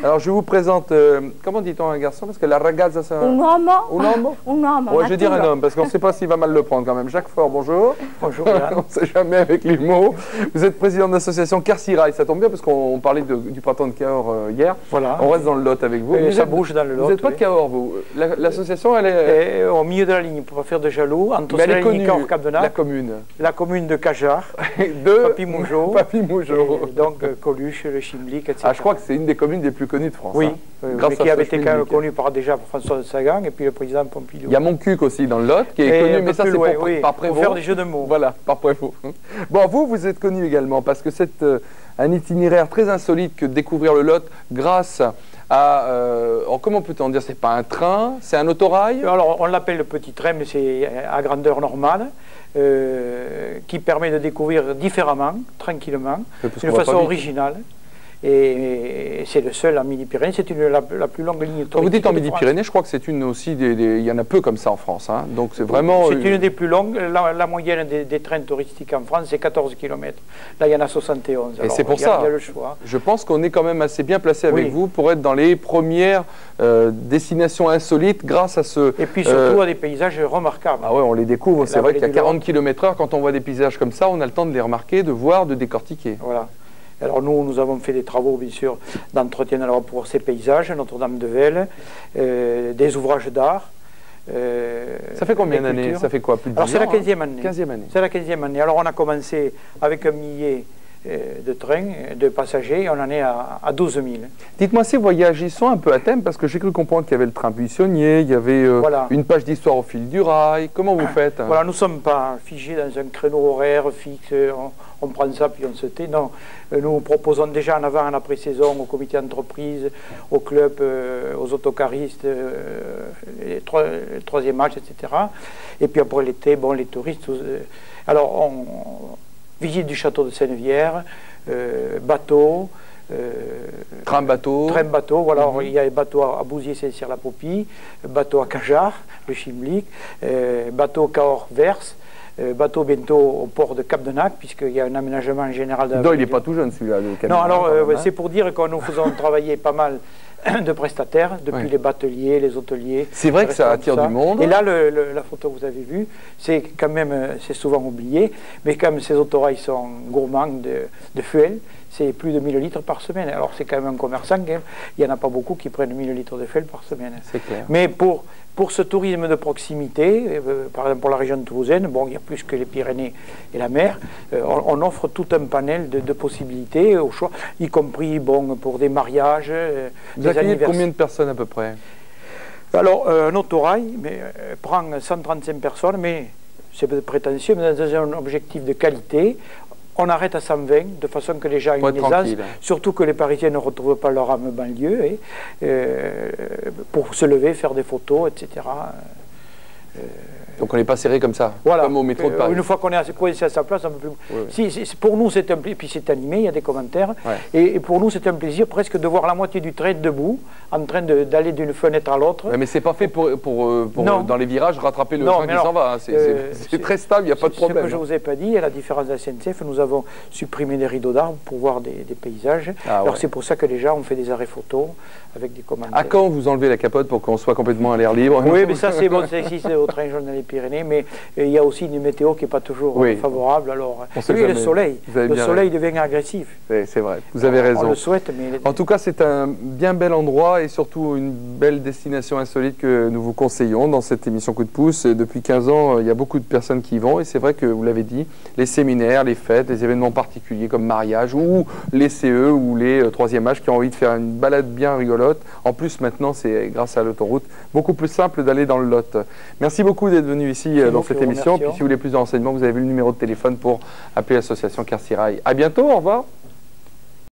Alors je vous présente, comment dit-on un garçon? Parce que la ragazza c'est un homme. Un homme? Un homme. Ouais, je vais dire un homme, parce qu'on ne sait pas s'il va mal le prendre quand même. Jacques Faure, bonjour. Bonjour. On ne sait jamais avec les mots. Vous êtes président de l'association Quercy-Rail. Ça tombe bien parce qu'on parlait du printemps de Cahors hier. Voilà. On reste dans le Lot avec vous. Ça bouge dans le Lot. Vous n'êtes pas de Cahors, vous. L'association, elle est... Au milieu de la ligne, pour pas faire de jaloux, entre elle est connue, Cahors-Cap-de-Nac. la commune. La commune de Cajar. De Papy-Mougeot. Papy-Mougeot. Donc Coluche, le Chimlic, etc. Ah, je crois que c'est une des communes les plus connues de France. Oui, hein. mais qui avait été quand même connue déjà par François de Sagan et puis le président Pompidou. Il y a Montcuq aussi dans le Lot qui est connu, mais ça c'est par Prévost. Pour faire des jeux de mots. Voilà, par Prévost. Bon, vous êtes connu également parce que c'est un itinéraire très insolite que de découvrir le Lot grâce à, comment peut-on dire, c'est pas un train, c'est un autorail? Alors on l'appelle le petit train, mais c'est à grandeur normale. Qui permet de découvrir différemment, tranquillement, d'une façon originale. Et c'est le seul en Midi-Pyrénées, c'est la plus longue ligne touristique. Quand vous dites en Midi-Pyrénées, je crois que c'est une aussi il y en a peu comme ça en France. Hein. Donc c'est vraiment... C'est une des plus longues. La moyenne des trains touristiques en France, c'est 14 km. Là, il y en a 71. Et c'est pour ça, il y a le choix. Je pense qu'on est quand même assez bien placé avec vous pour être dans les premières destinations insolites grâce à ce... Et puis surtout à des paysages remarquables. Ah ouais, on les découvre. C'est vrai qu'à 40 km/h, quand on voit des paysages comme ça, on a le temps de les remarquer, de voir, de décortiquer. Voilà. Alors nous avons fait des travaux, bien sûr, d'entretien pour ces paysages, Notre-Dame-de-Vesle, des ouvrages d'art. Ça fait combien d'années? Ça fait quoi? Plus de 10 ans? Alors c'est la 15e année. 15e année. C'est la 15e année. Alors on a commencé avec un millier de trains, de passagers, et on en est à 12 000. Dites-moi, ces voyages, ils sont un peu à thème, parce que j'ai cru comprendre qu'il y avait le train buissonnier, il y avait une page d'histoire au fil du rail. Comment vous faites? Voilà, nous ne sommes pas figés dans un créneau horaire fixe, on prend ça puis on se tait. Non, nous proposons déjà en avant, en après-saison, au comité d'entreprise, au club, aux autocaristes, les troisième match, etc. Et puis après l'été, bon, les touristes. Alors, on visite du château de Sennevières, bateau. Train-bateau. Train-bateau, voilà. Il y a les bateaux à Bouziers-Saint-Cyr-la-Popie, bateau à Cajar, le Chimlic, bateau Cahors-Vers. Bateau bientôt au port de Cap-de-Nac, puisqu'il y a un aménagement général de... Non, il n'est pas tout jeune celui-là. Non, alors c'est pour dire que nous faisons travailler pas mal de prestataires, depuis les bateliers, les hôteliers. C'est vrai que ça attire du monde. Et là, la photo que vous avez vue, c'est quand même, c'est souvent oublié, mais comme ces autorails sont gourmands de fuel, c'est plus de 1000 litres par semaine. Alors c'est quand même un commerçant, il n'y en a pas beaucoup qui prennent 1000 litres de fuel par semaine. C'est clair. Mais pour ce tourisme de proximité, par exemple pour la région de Toulousaine, bon, il y a plus que les Pyrénées et la mer, on offre tout un panel de possibilités au choix, y compris bon, pour des mariages, vous accueillez combien de personnes à peu près? Alors, un autorail prend 135 personnes, mais c'est prétentieux, mais dans un objectif de qualité. On arrête à 120, de façon que les gens aient une aisance, surtout que les Parisiens ne retrouvent pas leur âme banlieue, pour se lever, faire des photos, etc. Donc on n'est pas serré comme ça, voilà. Comme au métro de Paris. Une fois qu'on est coincé à sa place, un peu plus... Pour nous, c'est un plaisir, puis c'est animé, il y a des commentaires, et pour nous, c'est un plaisir presque de voir la moitié du train debout, en train d'aller d'une fenêtre à l'autre. Mais c'est pas fait pour dans les virages, rattraper le train qui s'en va. Hein. C'est très stable, il n'y a pas de problème. Ce que je ne vous ai pas dit, à la différence de la SNCF, nous avons supprimé des rideaux d'arbres pour voir des paysages. Alors c'est pour ça que les gens ont fait des arrêts photos avec des commentaires. À quand vous enlevez la capote pour qu'on soit complètement à l'air libre? Oui, mais ça c'est bon, c'est au train jaune dans les Pyrénées, mais il y a aussi une météo qui n'est pas toujours favorable. Alors, le soleil devient agressif. C'est vrai, vous avez raison. On le souhaite, mais... En tout cas, c'est un bien bel endroit et surtout une belle destination insolite que nous vous conseillons dans cette émission Coup de pouce. Depuis 15 ans, il y a beaucoup de personnes qui y vont et c'est vrai que, vous l'avez dit, les séminaires, les fêtes, les événements particuliers comme mariage ou les CE ou les troisième âge qui ont envie de faire une balade bien rigolote. En plus, maintenant, c'est grâce à l'autoroute beaucoup plus simple d'aller dans le Lot. Merci beaucoup d'être venu ici dans cette émission. Puis si vous voulez plus de renseignements, vous avez vu le numéro de téléphone pour appeler l'association Quercy-Rail. À bientôt, au revoir.